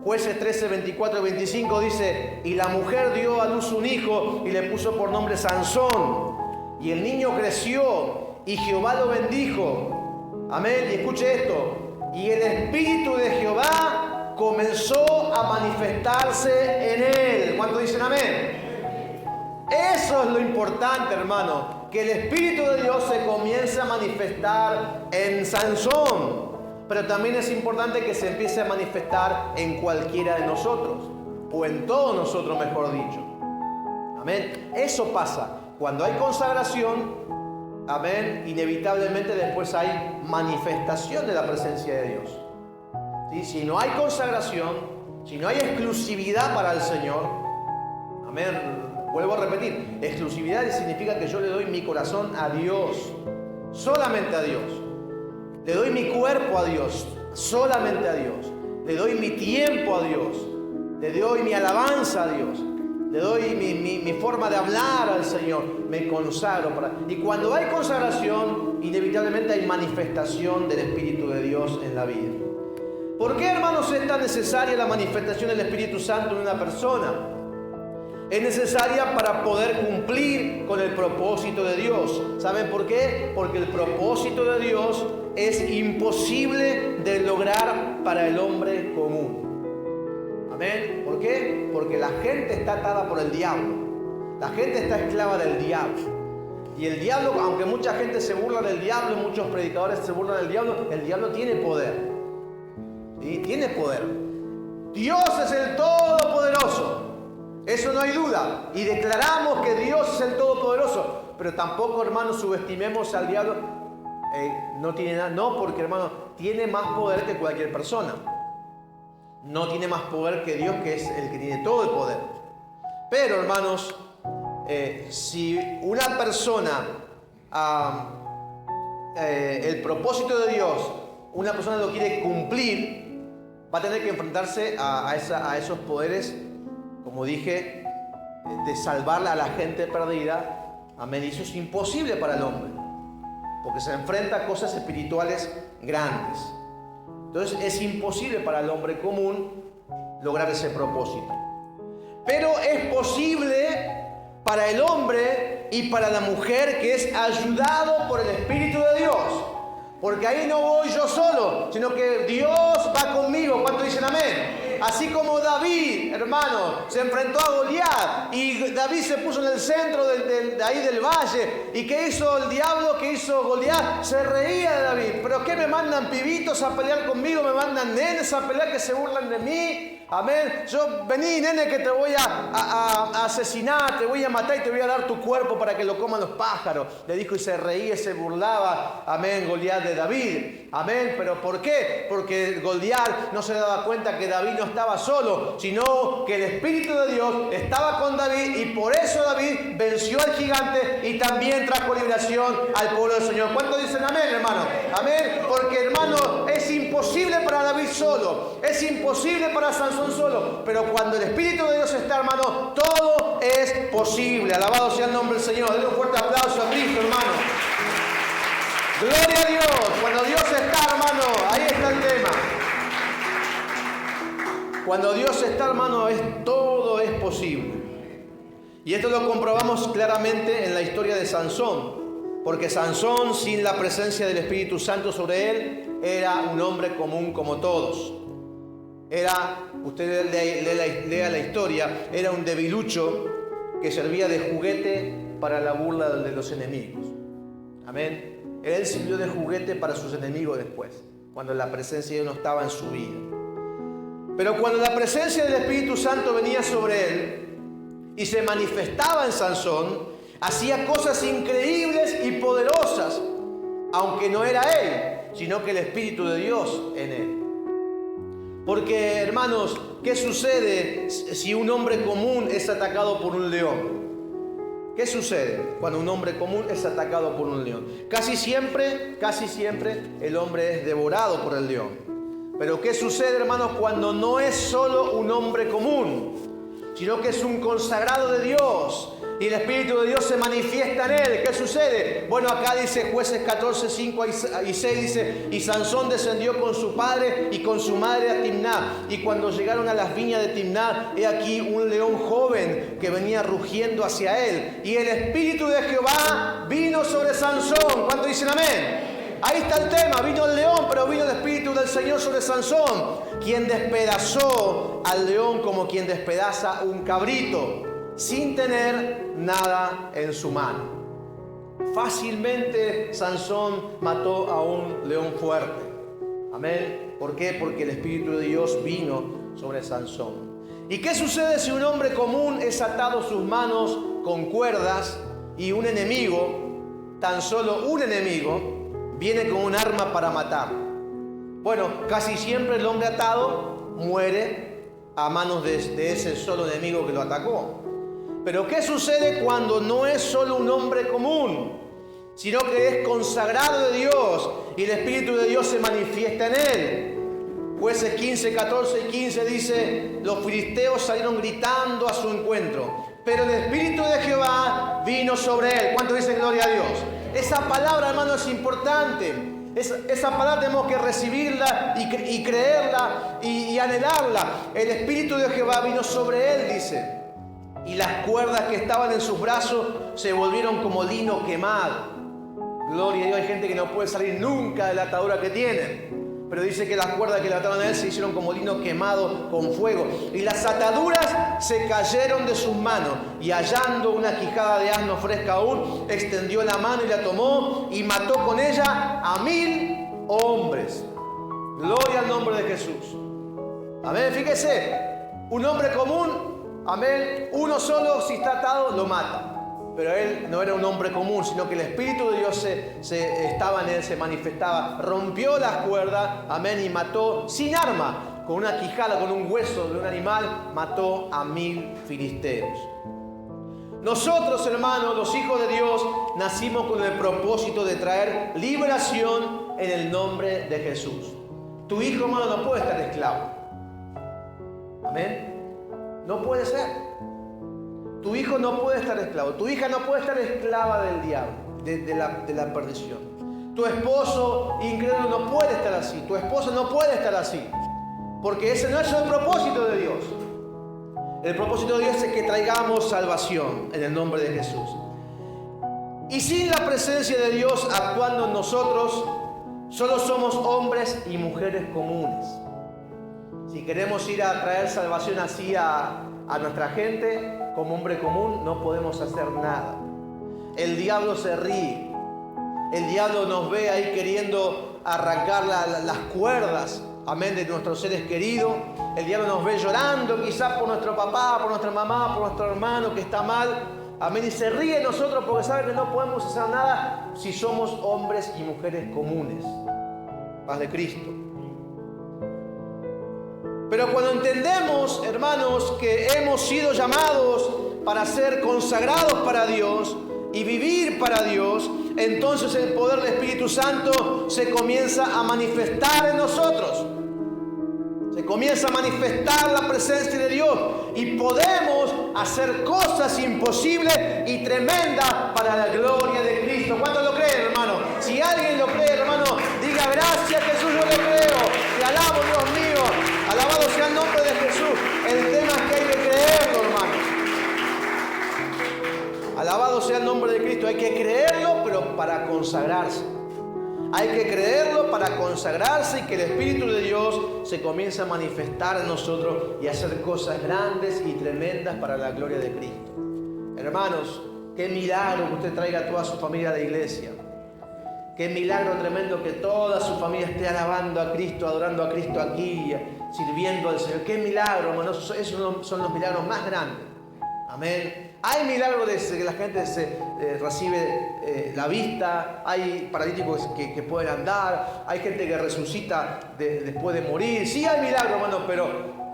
Jueces 13, 24 y 25 dice: y la mujer dio a luz un hijo y le puso por nombre Sansón. Y el niño creció y Jehová lo bendijo. Amén. Y escuche esto. Y el Espíritu de Jehová comenzó a manifestarse en él. ¿Cuántos dicen amén? Eso es lo importante, hermano. Que el Espíritu de Dios se comience a manifestar en Sansón. Pero también es importante que se empiece a manifestar en cualquiera de nosotros. O en todos nosotros, mejor dicho. Amén. Eso pasa. Cuando hay consagración, amén, inevitablemente después hay manifestación de la presencia de Dios. ¿Sí? Si no hay consagración, si no hay exclusividad para el Señor, amén. Vuelvo a repetir, exclusividad significa que yo le doy mi corazón a Dios, solamente a Dios. Le doy mi cuerpo a Dios, solamente a Dios. Le doy mi tiempo a Dios. Le doy mi alabanza a Dios. Le doy mi forma de hablar al Señor. Me consagro. Y cuando hay consagración, inevitablemente hay manifestación del Espíritu de Dios en la vida. ¿Por qué, hermanos, es tan necesaria la manifestación del Espíritu Santo en una persona? Es necesaria para poder cumplir con el propósito de Dios. ¿Saben por qué? Porque el propósito de Dios es imposible de lograr para el hombre común. Amén. ¿Por qué? Porque la gente está atada por el diablo. La gente está esclava del diablo. Y el diablo, aunque mucha gente se burla del diablo, muchos predicadores se burlan del diablo, el diablo tiene poder. ¿Sí? Tiene poder. Dios es el Todopoderoso. Eso no hay duda. Y declaramos que Dios es el Todopoderoso. Pero tampoco, hermanos, subestimemos al diablo. No tiene nada. No, porque, hermano, tiene más poder que cualquier persona. No tiene más poder que Dios, que es el que tiene todo el poder. Pero, hermanos, si una persona, el propósito de Dios, una persona lo quiere cumplir, va a tener que enfrentarse a esos poderes, como dije, de salvar a la gente perdida. Amén. Y eso es imposible para el hombre, porque se enfrenta a cosas espirituales grandes. Entonces es imposible para el hombre común lograr ese propósito. Pero es posible para el hombre y para la mujer que es ayudado por el Espíritu de Dios. Porque ahí no voy yo solo, sino que Dios va conmigo. ¿Cuántos dicen amén? Así como David, hermano, se enfrentó a Goliat y David se puso en el centro de ahí del valle. ¿Y qué hizo el diablo? ¿Qué hizo Goliat? Se reía de David. ¿Pero qué me mandan pibitos a pelear conmigo? ¿Me mandan nenes a pelear que se burlan de mí? Amén. Yo, vení, nene, que te voy a asesinar, te voy a matar y te voy a dar tu cuerpo para que lo coman los pájaros. Le dijo y se reía, se burlaba. Amén, Goliat de David. Amén. ¿Pero por qué? Porque Goliat no se daba cuenta que David no estaba solo, sino que el Espíritu de Dios estaba con David y por eso David venció al gigante y también trajo liberación al pueblo del Señor. ¿Cuántos dicen amén, hermano? Amén, porque hermano, es imposible para David solo, es imposible para Sansón solo, pero cuando el Espíritu de Dios está, hermano, todo es posible. Alabado sea el nombre del Señor. Denle un fuerte aplauso a Cristo, hermano. Gloria a Dios. Cuando Dios está, hermano, ahí está el tema. Cuando Dios está, hermano, todo es posible. Y esto lo comprobamos claramente en la historia de Sansón. Porque Sansón, sin la presencia del Espíritu Santo sobre él, era un hombre común como todos. Usted lea la historia, era un debilucho que servía de juguete para la burla de los enemigos. Amén. Él sirvió de juguete para sus enemigos después, cuando la presencia de Dios no estaba en su vida. Pero cuando la presencia del Espíritu Santo venía sobre él y se manifestaba en Sansón, hacía cosas increíbles y poderosas, aunque no era él, sino que el Espíritu de Dios en él. Porque, hermanos, ¿qué sucede si un hombre común es atacado por un león? ¿Qué sucede cuando un hombre común es atacado por un león? Casi siempre el hombre es devorado por el león. Pero ¿qué sucede, hermanos, cuando no es solo un hombre común, sino que es un consagrado de Dios y el Espíritu de Dios se manifiesta en él? ¿Qué sucede? Bueno, acá dice Jueces 14, 5 y 6, dice: y Sansón descendió con su padre y con su madre a Timná, y cuando llegaron a las viñas de Timná, he aquí un león joven que venía rugiendo hacia él, y el Espíritu de Jehová vino sobre Sansón. ¿Cuántos dicen amén? Ahí está el tema, vino el león, pero vino el Espíritu del Señor sobre Sansón, quien despedazó al león como quien despedaza un cabrito, sin tener nada en su mano. Fácilmente Sansón mató a un león fuerte. Amén. ¿Por qué? Porque el Espíritu de Dios vino sobre Sansón. ¿Y qué sucede si un hombre común es atado sus manos con cuerdas y un enemigo, tan solo un enemigo, viene con un arma para matar? Bueno, casi siempre el hombre atado muere a manos de ese solo enemigo que lo atacó. Pero ¿qué sucede cuando no es solo un hombre común, sino que es consagrado de Dios y el Espíritu de Dios se manifiesta en él? Jueces 15, 14 y 15 dice: los filisteos salieron gritando a su encuentro, pero el Espíritu de Jehová vino sobre él. ¿Cuántos dicen gloria a Dios? Esa palabra, hermano, es importante. Esa palabra tenemos que recibirla y creerla y anhelarla. El Espíritu de Jehová vino sobre él, dice, y las cuerdas que estaban en sus brazos se volvieron como lino quemado. Gloria a Dios. Hay gente que no puede salir nunca de la atadura que tienen, pero dice que las cuerdas que le ataron a él se hicieron como lino quemado con fuego, y las ataduras se cayeron de sus manos, y hallando una quijada de asno fresca aún, extendió la mano y la tomó y mató con ella a 1000 hombres. Gloria al nombre de Jesús. Amén. Fíjese, un hombre común, amén, uno solo, si está atado, lo mata. Pero él no era un hombre común, sino que el Espíritu de Dios estaba en él, se manifestaba, rompió las cuerdas, amén, y mató sin arma, con una quijada, con un hueso de un animal, mató a 1000 filisteos. Nosotros, hermanos, los hijos de Dios, nacimos con el propósito de traer liberación en el nombre de Jesús. Tu hijo, hermano, no puede estar esclavo. Amén. No puede ser. Tu hijo no puede estar esclavo. Tu hija no puede estar esclava del diablo, de la perdición. Tu esposo incrédulo no puede estar así. Tu esposa no puede estar así. Porque ese no es el propósito de Dios. El propósito de Dios es que traigamos salvación en el nombre de Jesús. Y sin la presencia de Dios actuando en nosotros, solo somos hombres y mujeres comunes. Si queremos ir a traer salvación así a nuestra gente, como hombre común, no podemos hacer nada. El diablo se ríe. El diablo nos ve ahí queriendo arrancar las cuerdas, amén, de nuestros seres queridos. El diablo nos ve llorando quizás por nuestro papá, por nuestra mamá, por nuestro hermano que está mal. Amén, y se ríe de nosotros porque sabe que no podemos hacer nada si somos hombres y mujeres comunes. Paz de Cristo. Pero cuando entendemos, hermanos, que hemos sido llamados para ser consagrados para Dios y vivir para Dios, entonces el poder del Espíritu Santo se comienza a manifestar en nosotros. Se comienza a manifestar la presencia de Dios y podemos hacer cosas imposibles y tremendas para la gloria de Cristo. ¿Cuántos lo creen, hermano? Si alguien lo cree, hermano, diga gracias Jesús, yo lo creo. Te alabo, Dios mío. Alabado sea el nombre de Jesús. El tema es que hay que creerlo, hermano. Alabado sea el nombre de Cristo. Hay que creerlo, pero para consagrarse. Hay que creerlo para consagrarse y que el Espíritu de Dios se comience a manifestar en nosotros y hacer cosas grandes y tremendas para la gloria de Cristo. Hermanos, qué milagro que usted traiga a toda su familia a la iglesia. Qué milagro tremendo que toda su familia esté alabando a Cristo, adorando a Cristo aquí, sirviendo al Señor. Qué milagro, hermanos. Esos son los milagros más grandes. Amén. Hay milagros de que la gente recibe la vista, hay paralíticos que pueden andar, hay gente que resucita después de morir. Sí hay milagros, hermano, pero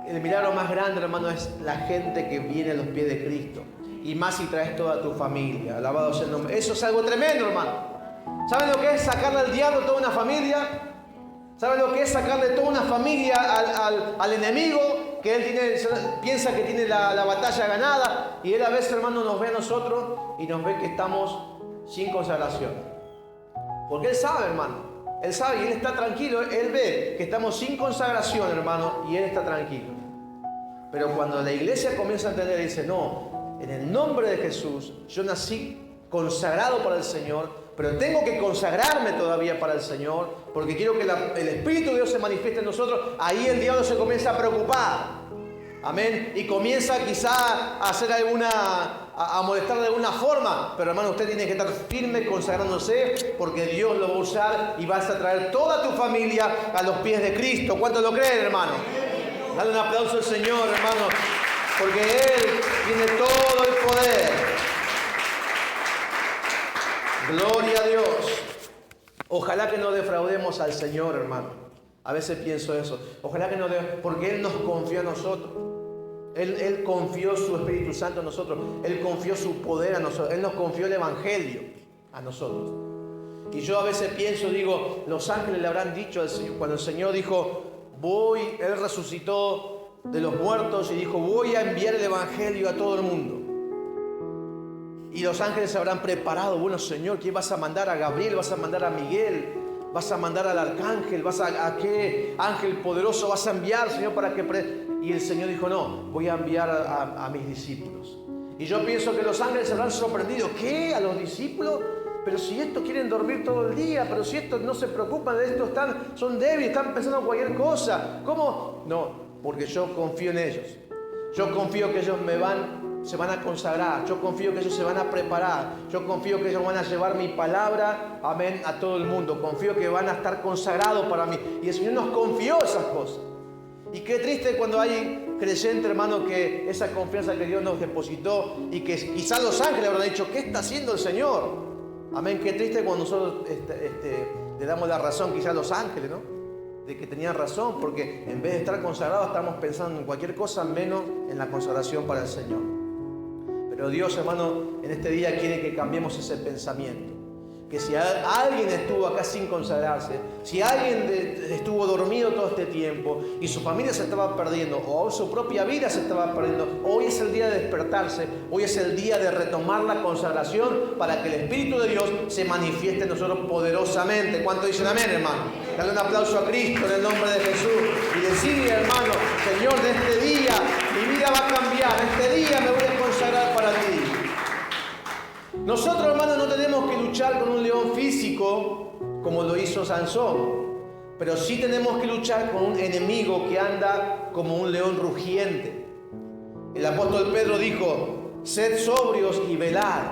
el milagro más grande, hermano, es la gente que viene a los pies de Cristo. Y más si traes toda tu familia. Alabado sea el nombre. Eso es algo tremendo, hermano. ¿Saben lo que es sacarle al diablo toda una familia? ¿Saben lo que es sacarle toda una familia al enemigo? Que él piensa que tiene la batalla ganada y él a veces, hermano, nos ve a nosotros y nos ve que estamos sin consagración. Porque él sabe, hermano, él sabe y él está tranquilo, él ve que estamos sin consagración, hermano, y él está tranquilo. Pero cuando la iglesia comienza a entender y dice, no, en el nombre de Jesús, yo nací consagrado para el Señor, pero tengo que consagrarme todavía para el Señor, porque quiero que el Espíritu de Dios se manifieste en nosotros. Ahí el diablo se comienza a preocupar. Amén. Y comienza quizá a hacer a molestar de alguna forma. Pero hermano, usted tiene que estar firme, consagrándose, porque Dios lo va a usar y vas a traer toda tu familia a los pies de Cristo. ¿Cuántos lo creen, hermano? Dale un aplauso al Señor, hermano, porque Él tiene todo el poder. Gloria a Dios. Ojalá que no defraudemos al Señor, hermano. A veces pienso eso. Ojalá que no porque Él nos confió a nosotros. Él confió su Espíritu Santo a nosotros. Él confió su poder a nosotros. Él nos confió el Evangelio a nosotros. Y yo a veces pienso, digo, los ángeles le habrán dicho al Señor, cuando el Señor dijo, Él resucitó de los muertos y dijo, voy a enviar el Evangelio a todo el mundo. Y los ángeles se habrán preparado, bueno Señor, ¿qué vas a mandar? A Gabriel, vas a mandar a Miguel, vas a mandar al arcángel, ¿a qué ángel poderoso vas a enviar, Señor, para que... Y el Señor dijo, no, voy a enviar a mis discípulos. Y yo pienso que los ángeles se habrán sorprendido. ¿Qué? ¿A los discípulos? Pero si estos quieren dormir todo el día, pero si estos no se preocupan de esto, son débiles, están pensando en cualquier cosa. ¿Cómo? No, porque yo confío en ellos. Yo confío que ellos se van a consagrar. Yo confío que ellos se van a preparar. Yo confío que ellos van a llevar mi palabra, amén, a todo el mundo. Confío que van a estar consagrados para mí. Y el Señor nos confió esas cosas. Y qué triste cuando hay creyente, hermano, que esa confianza que Dios nos depositó y que quizás los ángeles habrán dicho, ¿qué está haciendo el Señor? Amén, qué triste cuando nosotros le damos la razón quizás a los ángeles, ¿no? De que tenían razón, porque en vez de estar consagrados estamos pensando en cualquier cosa menos en la consagración para el Señor. Pero Dios, hermano, en este día quiere que cambiemos ese pensamiento. Que si alguien estuvo acá sin consagrarse, si alguien estuvo dormido todo este tiempo y su familia se estaba perdiendo o su propia vida se estaba perdiendo, hoy es el día de despertarse, hoy es el día de retomar la consagración para que el Espíritu de Dios se manifieste en nosotros poderosamente. ¿Cuánto dicen amén, hermano? Dale un aplauso a Cristo en el nombre de Jesús y decirle, hermano, Señor, de este día mi vida va a cambiar, este día me voy a consagrar para ti. Nosotros, hermanos, no tenemos que luchar con un león físico como lo hizo Sansón, pero sí tenemos que luchar con un enemigo que anda como un león rugiente. El apóstol Pedro dijo, sed sobrios y velad,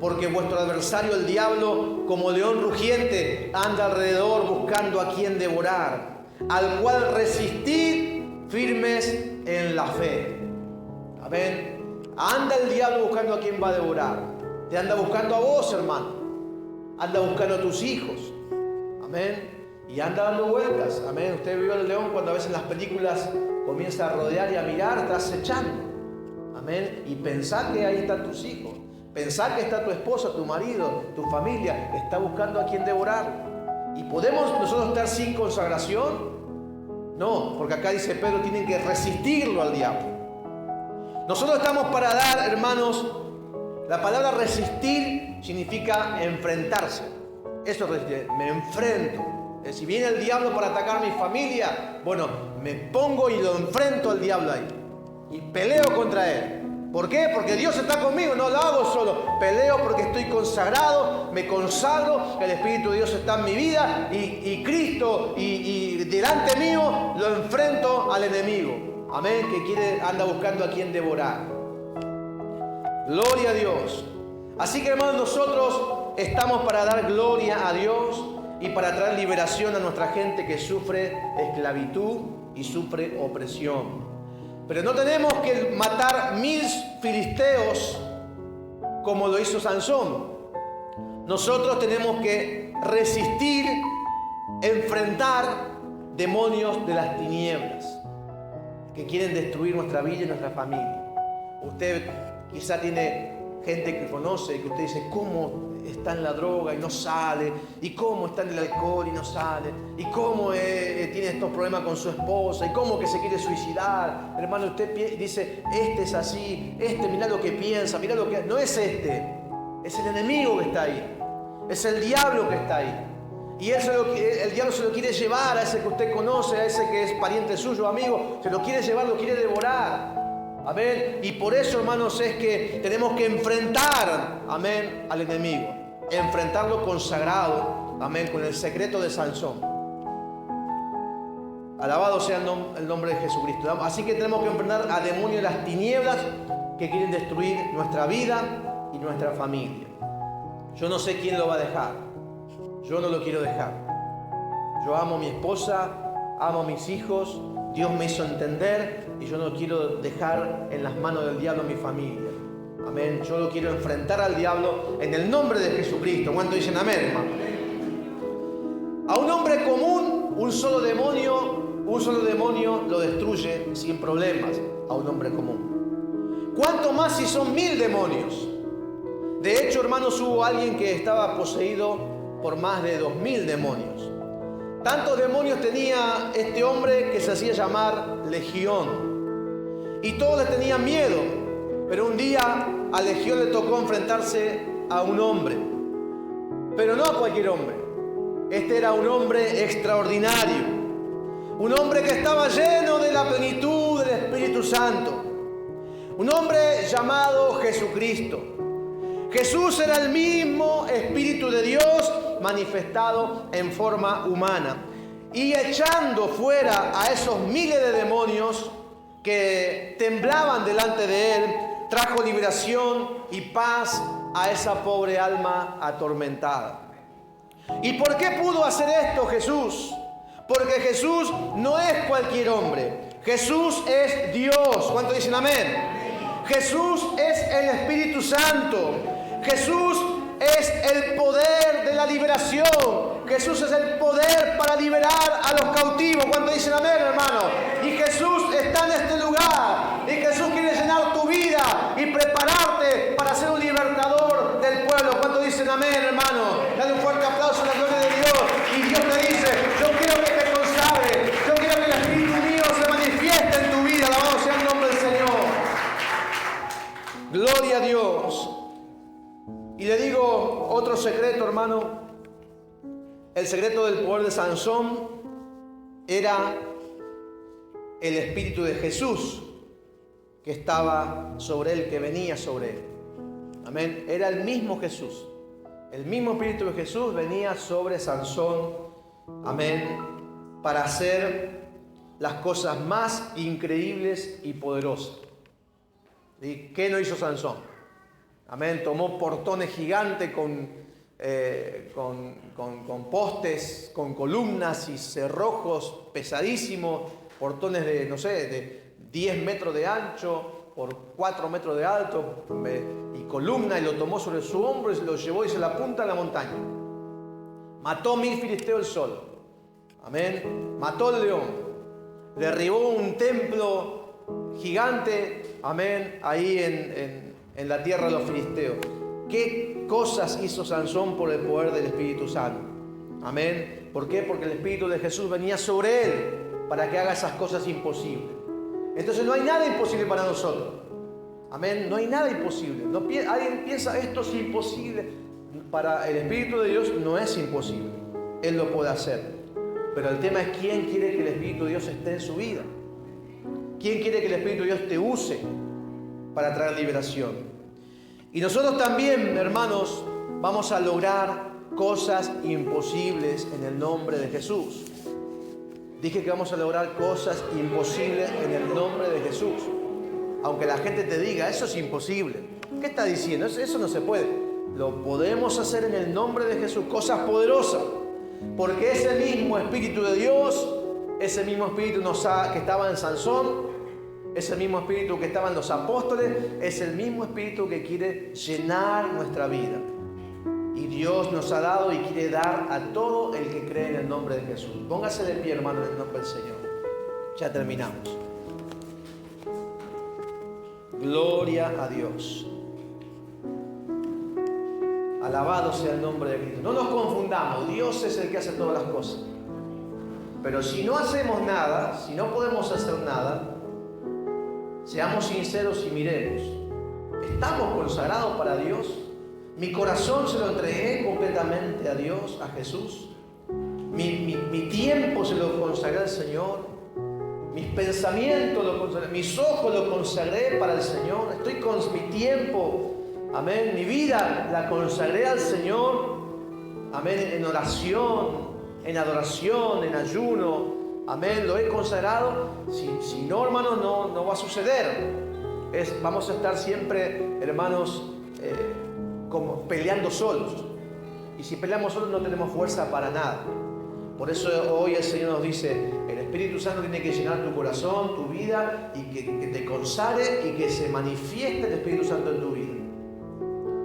porque vuestro adversario el diablo, como león rugiente, anda alrededor buscando a quien devorar, al cual resistid firmes en la fe. Amén. Anda el diablo buscando a quien va a devorar. Te anda buscando a vos, hermano. Anda buscando a tus hijos. Amén. y anda dando vueltas. Amén. Usted vio al león cuando a veces en las películas comienza a rodear y a mirar, está acechando. Amén. Y pensá que ahí están tus hijos. Pensá que está tu esposa, tu marido, tu familia. Está buscando a quien devorar. ¿Y podemos nosotros estar sin consagración? No, porque acá dice Pedro, tienen que resistirlo al diablo. Nosotros estamos para dar, hermanos, la palabra resistir significa enfrentarse. Eso es resistir, me enfrento. Si viene el diablo para atacar a mi familia, bueno, me pongo y lo enfrento al diablo ahí. Y peleo contra él. ¿Por qué? Porque Dios está conmigo, no lo hago solo. Peleo porque estoy consagrado, me consagro, el Espíritu de Dios está en mi vida y Cristo y delante mío lo enfrento al enemigo. Amén, que anda buscando a quien devorar. Gloria a Dios. Así que, hermanos, nosotros estamos para dar gloria a Dios y para traer liberación a nuestra gente que sufre esclavitud y sufre opresión. Pero no tenemos que matar 1000 filisteos como lo hizo Sansón. Nosotros tenemos que resistir, enfrentar demonios de las tinieblas que quieren destruir nuestra vida y nuestra familia. Usted quizá tiene gente que conoce, que usted dice, ¿cómo está en la droga y no sale? ¿Y cómo está en el alcohol y no sale? ¿Y cómo tiene estos problemas con su esposa? ¿Y cómo que se quiere suicidar? Hermano, usted dice, este es así, mirá lo que piensa, mirá lo que... No es este, es el enemigo que está ahí, es el diablo que está ahí. Y el diablo se lo quiere llevar a ese que usted conoce, a ese que es pariente suyo, amigo, se lo quiere llevar, lo quiere devorar. Amén. Y por eso, hermanos, es que tenemos que enfrentar, amén, al enemigo. Enfrentarlo consagrado, amén, con el secreto de Sansón. Alabado sea el nombre de Jesucristo. Así que tenemos que enfrentar a demonios de las tinieblas que quieren destruir nuestra vida y nuestra familia. Yo no sé quién lo va a dejar. Yo no lo quiero dejar. Yo amo a mi esposa, amo a mis hijos. Dios me hizo entender y yo no quiero dejar en las manos del diablo a mi familia. Amén. Yo lo quiero enfrentar al diablo en el nombre de Jesucristo. ¿Cuántos dicen amén, hermano? A un hombre común, un solo demonio lo destruye sin problemas. A un hombre común. ¿Cuánto más si son 1000 demonios? De hecho, hermanos, hubo alguien que estaba poseído por más de 2000 demonios. Tantos demonios tenía este hombre que se hacía llamar Legión. Y todos le tenían miedo. Pero un día a Legión le tocó enfrentarse a un hombre. Pero no a cualquier hombre. Este era un hombre extraordinario. Un hombre que estaba lleno de la plenitud del Espíritu Santo. Un hombre llamado Jesucristo. Jesús era el mismo Espíritu de Dios manifestado en forma humana y echando fuera a esos miles de demonios que temblaban delante de él, trajo liberación y paz a esa pobre alma atormentada. ¿Y por qué pudo hacer esto Jesús? Porque Jesús no es cualquier hombre. Jesús es Dios. ¿Cuántos dicen amén? Jesús es el Espíritu Santo. Jesús es el poder de la liberación. Jesús es el poder para liberar a los cautivos. ¿Cuántos dicen amén, hermano? Y Jesús está en este lugar. Y Jesús quiere llenar tu vida y prepararte para ser un libertador del pueblo. ¿Cuántos dicen amén, hermano? Dale un fuerte aplauso a la gloria de Dios. Y Dios te dice, yo quiero que te consagres. Yo quiero que el Espíritu mío se manifieste en tu vida. Alabado sea el nombre del Señor. Gloria a Dios. Y le digo otro secreto, hermano. El secreto del poder de Sansón era el Espíritu de Jesús que estaba sobre él, que venía sobre él. Amén. Era el mismo Jesús. El mismo Espíritu de Jesús venía sobre Sansón. Amén. Para hacer las cosas más increíbles y poderosas. ¿Y qué no hizo Sansón? Amén, tomó portones gigantes con postes, con columnas y cerrojos pesadísimos, portones de 10 metros de ancho por 4 metros de alto y columna, y lo tomó sobre su hombro y lo llevó y se la punta a la montaña. Mató 1000 filisteos él solo. Amén. Mató al león. Derribó un templo gigante. Amén. Ahí en la tierra de los filisteos. ¿Qué cosas hizo Sansón por el poder del Espíritu Santo? Amén. ¿Por qué? Porque el Espíritu de Jesús venía sobre él para que haga esas cosas imposibles. Entonces no hay nada imposible para nosotros. Amén. No hay nada imposible. Alguien piensa esto es imposible. Para el Espíritu de Dios no es imposible. Él lo puede hacer. Pero el tema es quién quiere que el Espíritu de Dios esté en su vida. ¿Quién quiere que el Espíritu de Dios te use para traer liberación? Y nosotros también, hermanos, vamos a lograr cosas imposibles en el nombre de Jesús. Dije que vamos a lograr cosas imposibles en el nombre de Jesús. Aunque la gente te diga, eso es imposible. ¿Qué está diciendo? Eso no se puede. Lo podemos hacer en el nombre de Jesús, cosas poderosas. Porque ese mismo Espíritu de Dios, ese mismo Espíritu que estaba en Sansón, ese mismo Espíritu que estaba en los apóstoles, es el mismo Espíritu que quiere llenar nuestra vida. Y Dios nos ha dado y quiere dar a todo el que cree en el nombre de Jesús. Póngase de pie, hermano, en el nombre del Señor. Ya terminamos. Gloria a Dios. Alabado sea el nombre de Cristo. No nos confundamos, Dios es el que hace todas las cosas. Pero si no hacemos nada, si no podemos hacer nada, seamos sinceros y miremos. ¿Estamos consagrados para Dios? Mi corazón se lo entregué completamente a Dios, a Jesús. Mi tiempo se lo consagré al Señor. Mis pensamientos lo consagré. Mis ojos lo consagré para el Señor. Estoy con mi tiempo. Amén. Mi vida la consagré al Señor. Amén. En oración, en adoración, en ayuno. Amén. Lo he consagrado. Si no, hermanos, no va a suceder. Vamos a estar siempre, hermanos, como peleando solos. Y si peleamos solos no tenemos fuerza para nada. Por eso hoy el Señor nos dice, el Espíritu Santo tiene que llenar tu corazón, tu vida, y que te consagre y que se manifieste el Espíritu Santo en tu vida.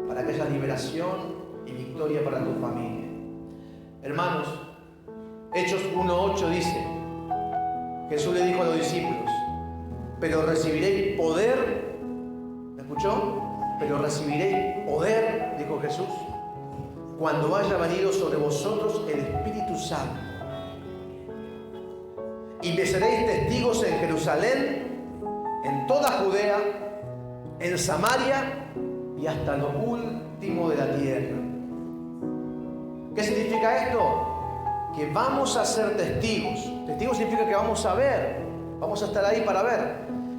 Para que haya liberación y victoria para tu familia. Hermanos, Hechos 1:8 dice, Jesús le dijo a los discípulos, pero recibiréis poder. ¿Me escuchó? Pero recibiréis poder, dijo Jesús, cuando haya venido sobre vosotros el Espíritu Santo. Y me seréis testigos en Jerusalén, en toda Judea, en Samaria y hasta lo último de la tierra. ¿Qué significa esto? Que vamos a ser testigos. Testigos significa que vamos a ver. Vamos a estar ahí para ver.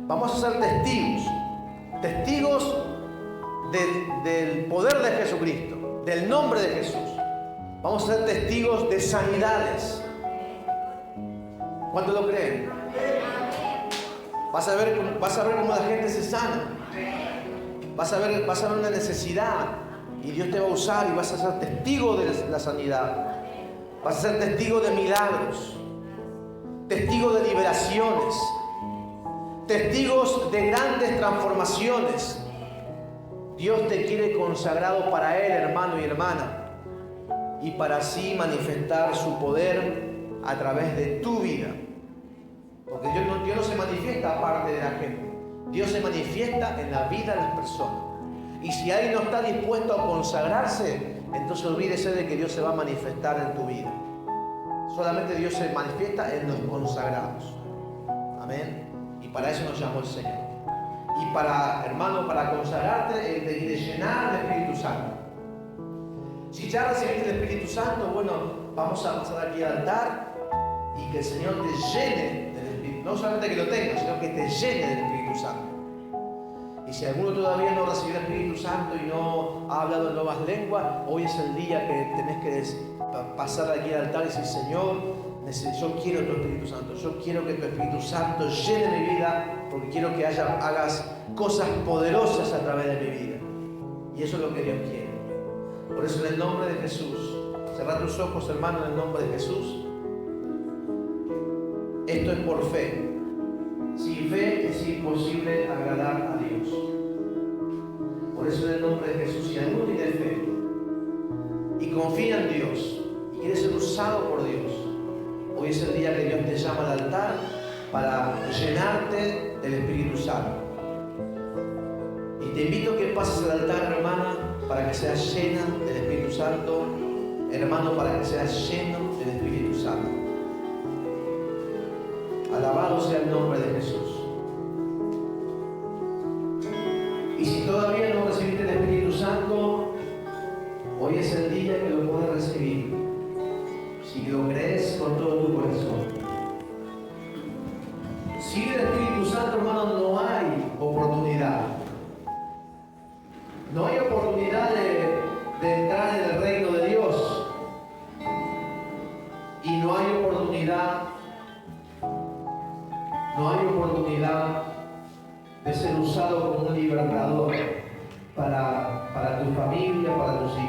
Vamos a ser testigos. Testigos del poder de Jesucristo, del nombre de Jesús. Vamos a ser testigos de sanidades. ¿Cuántos lo creen? Vas a ver cómo la gente se sana. Vas a ver una necesidad y Dios te va a usar y vas a ser testigo de la sanidad. Vas a ser testigo de milagros, testigo de liberaciones, testigos de grandes transformaciones. Dios te quiere consagrado para Él, hermano y hermana, y para así manifestar su poder a través de tu vida. Porque Dios no se manifiesta aparte de la gente. Dios se manifiesta en la vida de las personas. Y si alguien no está dispuesto a consagrarse, entonces olvídese de que Dios se va a manifestar en tu vida. Solamente Dios se manifiesta en los consagrados. Amén. Y para eso nos llamó el Señor. Y hermano, para consagrarte, Él te quiere llenar del Espíritu Santo. Si ya recibiste el Espíritu Santo, bueno, vamos a pasar aquí al altar y que el Señor te llene del Espíritu. No solamente que lo tengas, sino que te llene del Espíritu Santo. Y si alguno todavía no recibió el Espíritu Santo y no ha hablado en nuevas lenguas, hoy es el día que tenés que pasar aquí al altar y decir, Señor, yo quiero tu Espíritu Santo. Yo quiero que tu Espíritu Santo llene mi vida, porque quiero que hagas cosas poderosas a través de mi vida. Y eso es lo que Dios quiere. Por eso en el nombre de Jesús, cerrá tus ojos, hermano, en el nombre de Jesús. Esto es por fe. Sin fe es imposible agradar a Dios. Por eso en el nombre de Jesús, si alguno tiene fe y confía en Dios y quiere ser usado por Dios, Hoy es el día que Dios te llama al altar para llenarte del Espíritu Santo. Y te invito a que pases al altar, hermana, para que seas llena del Espíritu Santo. Hermano, para que seas lleno del Espíritu Santo. Alabado sea el nombre de Jesús. Y si todavía no recibiste el Espíritu Santo, hoy es el día que lo puedes recibir. Si lo crees con todo tu corazón. Sin el Espíritu Santo, hermano, no hay oportunidad. No hay oportunidad de entrar en el reino de Dios. Y no hay oportunidad de ser usado como un libertador para tu familia, para tus hijos.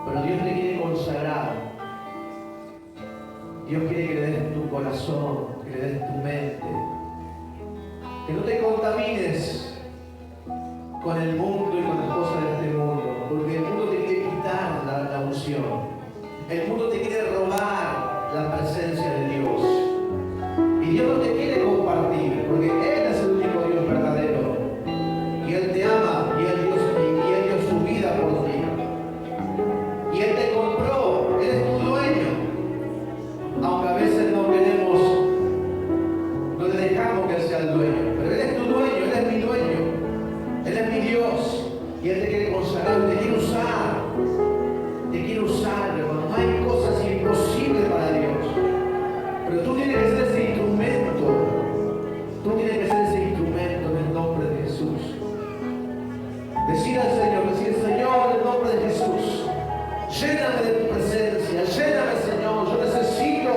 Pero Dios te quiere consagrar. Dios quiere que le des tu corazón, que le des tu mente. Que no te contamines con el mundo y con las cosas de este mundo. Porque el mundo te quiere quitar la unción. El mundo te quiere robar la presencia de Dios. Y Dios no te quiere compartir, porque Él es el único Dios verdadero. Y Él te ama, y Él dio su vida por ti. Y Él te compró, Él es tu dueño. Aunque a veces no le dejamos que Él sea el dueño. Pero Él es tu dueño, Él es mi dueño. Él es mi Dios. Y Él te quiere consagrar, te quiere usar. Te quiere usar, hermano. No hay cosas imposibles para Dios. Pero tú tienes que ser ese instrumento. Tú tienes que ser ese instrumento en el nombre de Jesús. Decir al Señor, Señor, en el nombre de Jesús, lléname de tu presencia, lléname, Señor. Yo necesito